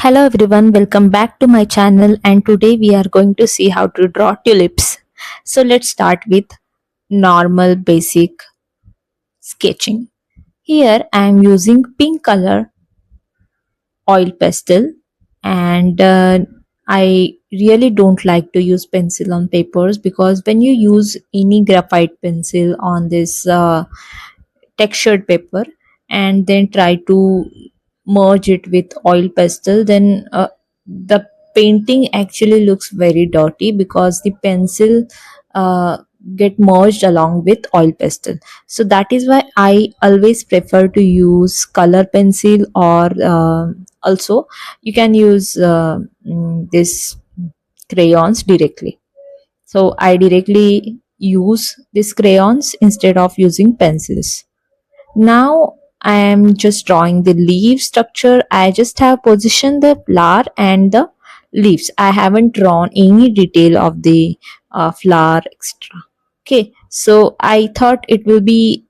Hello everyone, welcome back to my channel, and today we are going to see how to draw tulips. So let's start with normal basic sketching. Here I am using pink color oil pastel, and I really don't like to use pencil on papers because when you use any graphite pencil on this textured paper and then try to merge it with oil pastel, then the painting actually looks very dirty because the pencil uh, get merged along with oil pastel. So that is why I always prefer to use color pencil, or also you can use this crayons directly. So I directly use these crayons instead of using pencils. Now I am just drawing the leaf structure. I just have positioned the flower and the leaves. I haven't drawn any detail of the flower extra. Okay, so I thought it will be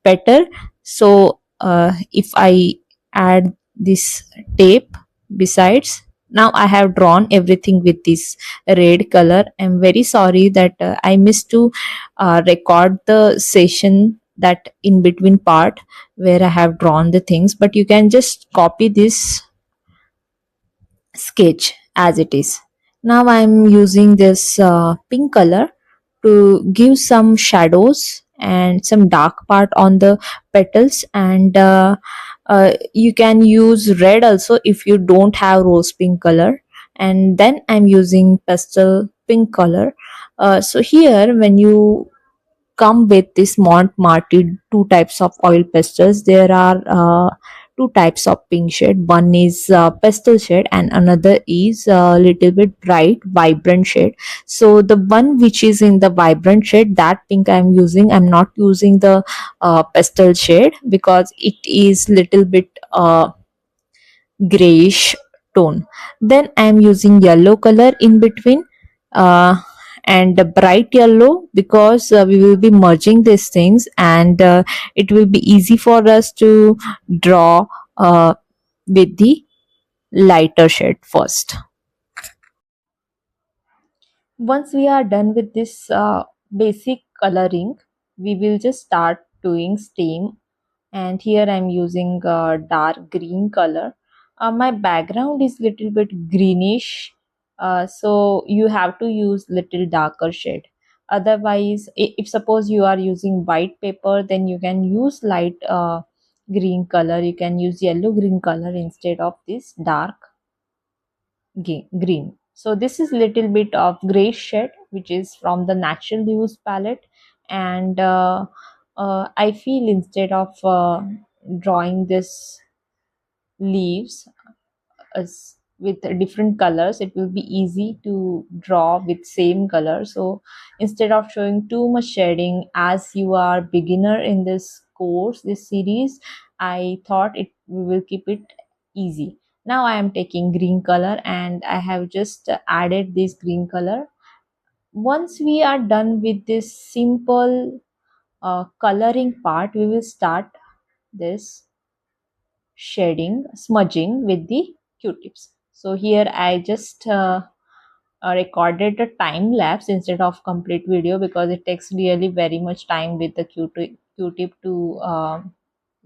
better. So if I add this tape besides, now I have drawn everything with this red color. I'm very sorry that I missed to record the session, that in between part where I have drawn the things, but you can just copy this sketch as it is. Now I'm using this pink color to give some shadows and some dark part on the petals, and you can use red also if you don't have rose pink color. And then I'm using pastel pink color. So here when you come with this Montmartre two types of oil pastels. There are two types of pink shade. One is pastel shade and another is a little bit bright, vibrant shade. So the one which is in the vibrant shade, that pink I'm using. I'm not using the pastel shade because it is little bit grayish tone. Then I am using yellow color in between, uh, and a bright yellow because we will be merging these things, and it will be easy for us to draw with the lighter shade first. Once we are done with this basic coloring, we will just start doing stem. And here I'm using dark green color. My background is little bit greenish, so you have to use little darker shade. Otherwise, if suppose you are using white paper, then you can use light green color. You can use yellow green color instead of this dark green. So this is little bit of gray shade which is from the natural use palette. And I feel instead of drawing this leaves as with different colors, it will be easy to draw with same color. So instead of showing too much shading, as you are beginner in this course, this series, I thought it we will keep it easy. Now I am taking green color and I have just added this green color. Once we are done with this simple coloring part, we will start this shading, smudging with the q-tips. So here I just recorded a time lapse instead of complete video because it takes really very much time with the q-tip to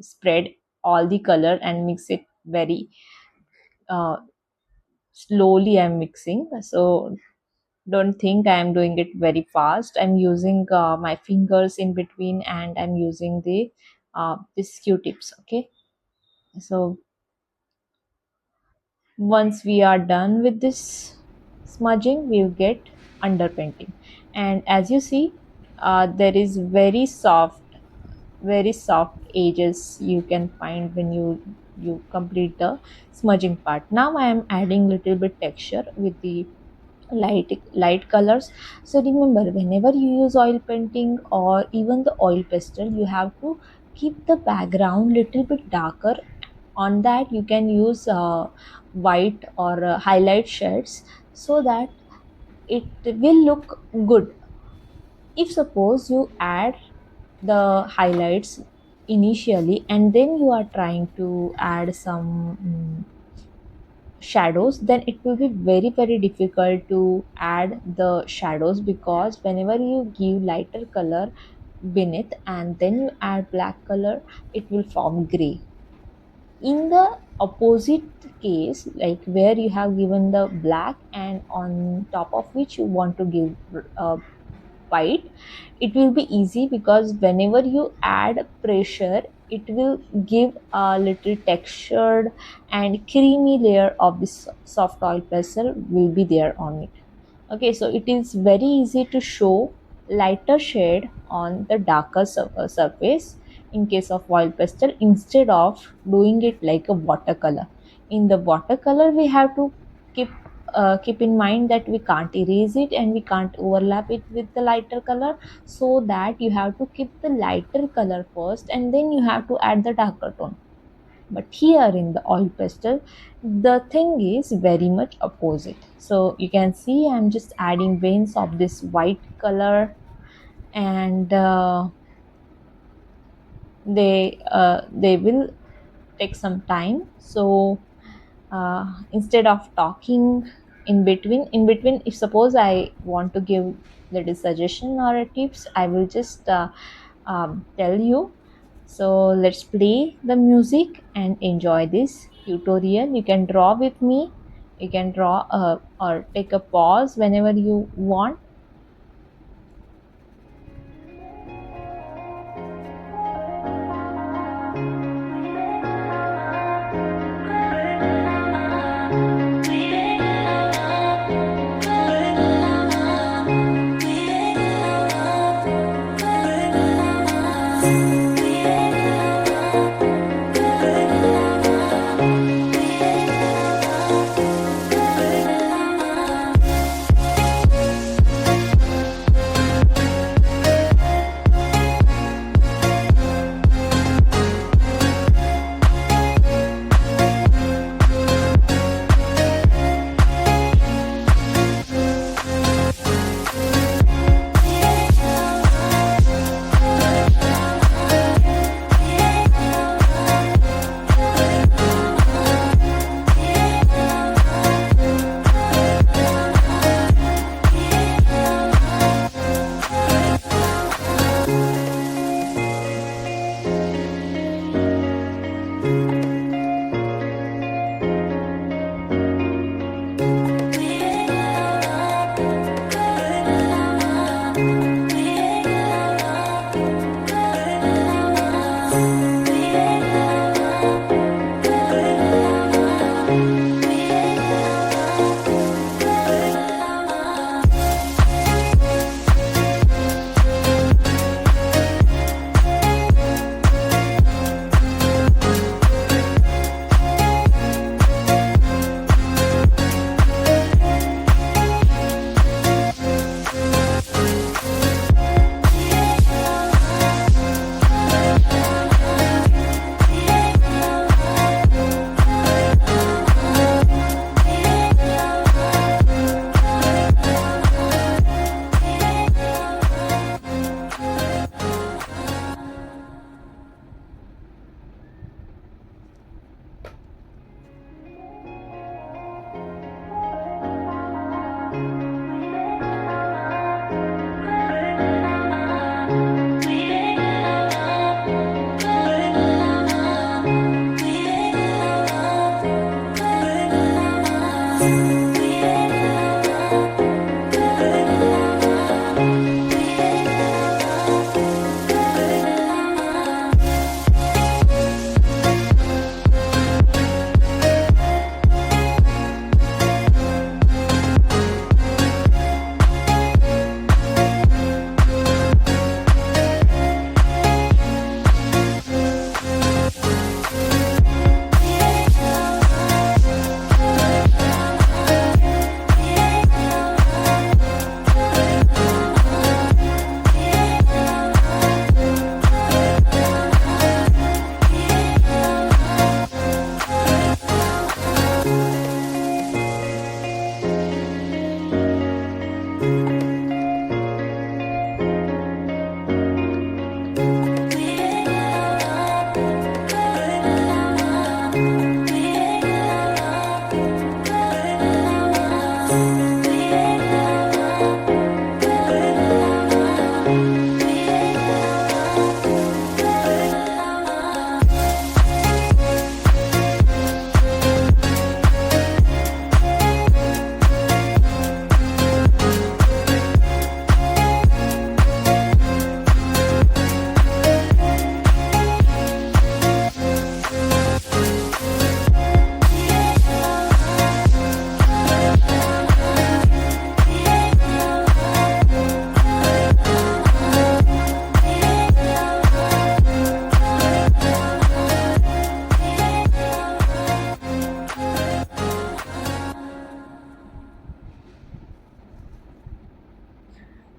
spread all the color and mix it very uh, slowly. I'm mixing, so don't think I'm doing it very fast. I'm using my fingers in between, and I'm using the this q-tips. Okay, so once we are done with this smudging, we'll get underpainting. And as you see, there is very soft edges you can find when you complete the smudging part. Now I am adding little bit texture with the light colors. So remember, whenever you use oil painting or even the oil pastel, you have to keep the background little bit darker. On that you can use white or highlight shades so that it will look good. If suppose you add the highlights initially and then you are trying to add some shadows, then it will be very difficult to add the shadows, because whenever you give lighter color beneath and then you add black color, it will form gray. In the opposite case, like where you have given the black and on top of which you want to give white, it will be easy, because whenever you add pressure, it will give a little textured and creamy layer of this soft oil pastel will be there on it. Okay, so it is very easy to show lighter shade on the darker surface in case of oil pastel, instead of doing it like a watercolor. In the watercolor, we have to keep keep in mind that we can't erase it and we can't overlap it with the lighter color, so that you have to keep the lighter color first and then you have to add the darker tone. But here in the oil pastel, the thing is very much opposite. So you can see I'm just adding veins of this white color, and they will take some time. So instead of talking in between, if suppose I want to give little suggestion or a tips, I will just tell you. So let's play the music and enjoy this tutorial. You can draw with me, you can draw or take a pause whenever you want.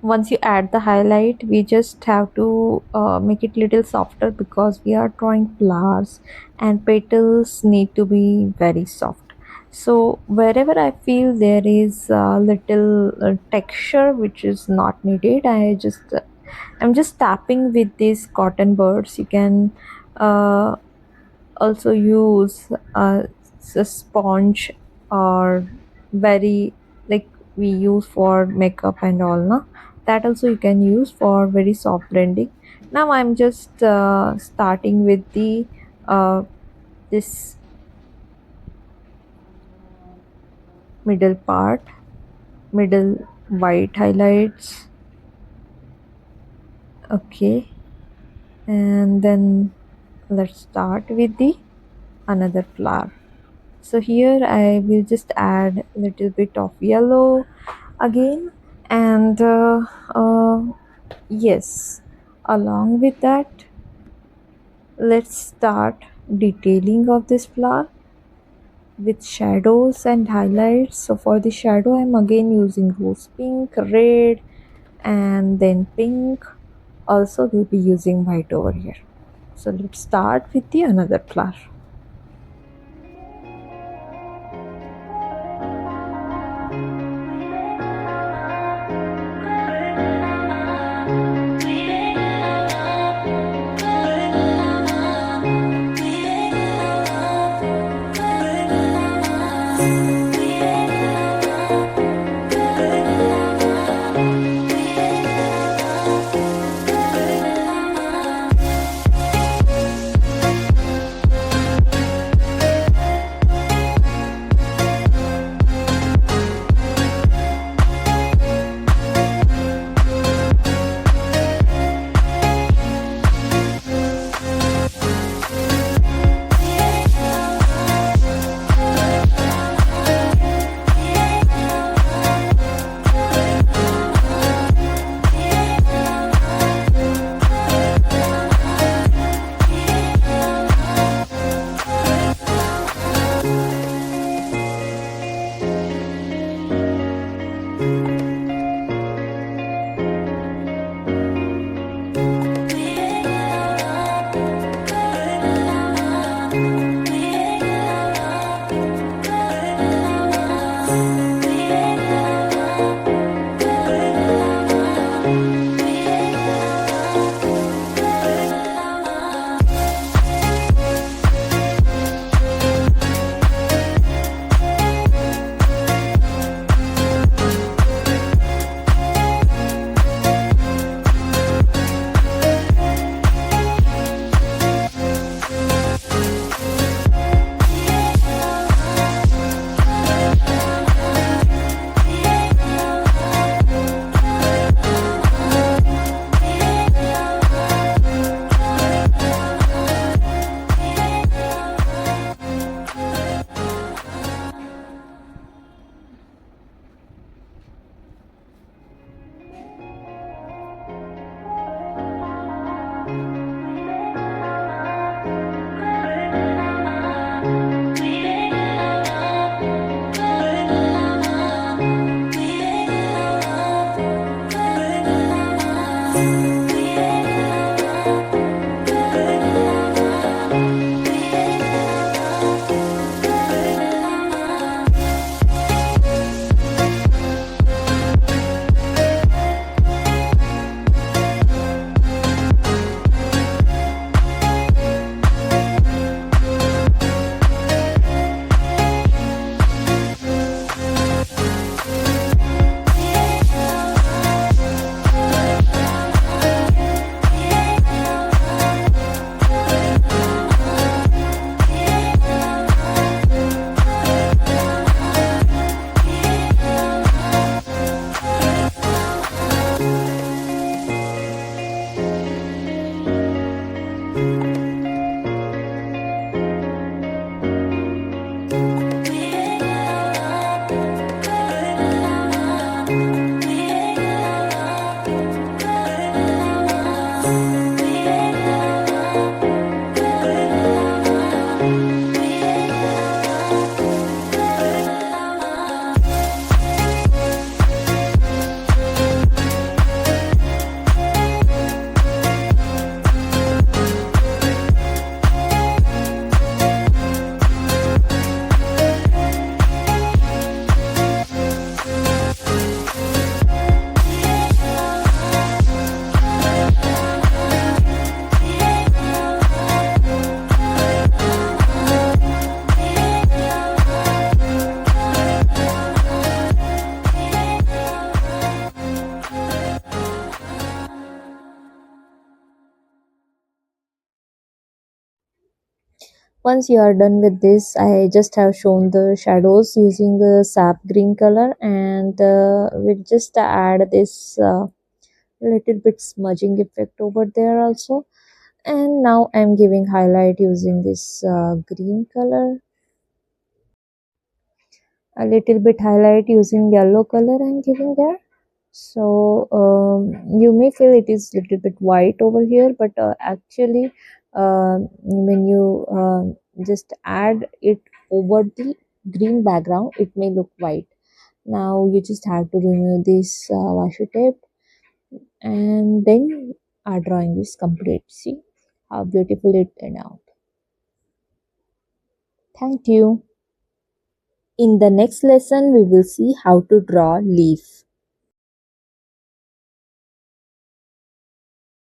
Once you add the highlight, we just have to make it little softer because we are drawing flowers and petals need to be very soft. So wherever I feel there is a little texture which is not needed, I'm just tapping with these cotton buds. You can uh, also use a sponge, or very, like we use for makeup and all, na, that also you can use for very soft blending. Now I'm just starting with the this middle part, middle white highlights. Okay, and then let's start with the another flower. So here I will just add a little bit of yellow again, and yes, along with that, let's start detailing of this flower with shadows and highlights. So for the shadow, I'm again using rose pink, red, and then pink. Also we'll be using white over here. So let's start with the another flower. Once you are done with this, I just have shown the shadows using the sap green color, and we'll just add this little bit smudging effect over there also. And now I'm giving highlight using this green color, a little bit highlight using yellow color I'm giving there. So you may feel it is little bit white over here, but actually when you just add it over the green background, it may look white. Now you just have to remove this washi tape, and then our drawing is complete. See how beautiful it turned out. Thank you. In the next lesson, we will see how to draw leaf.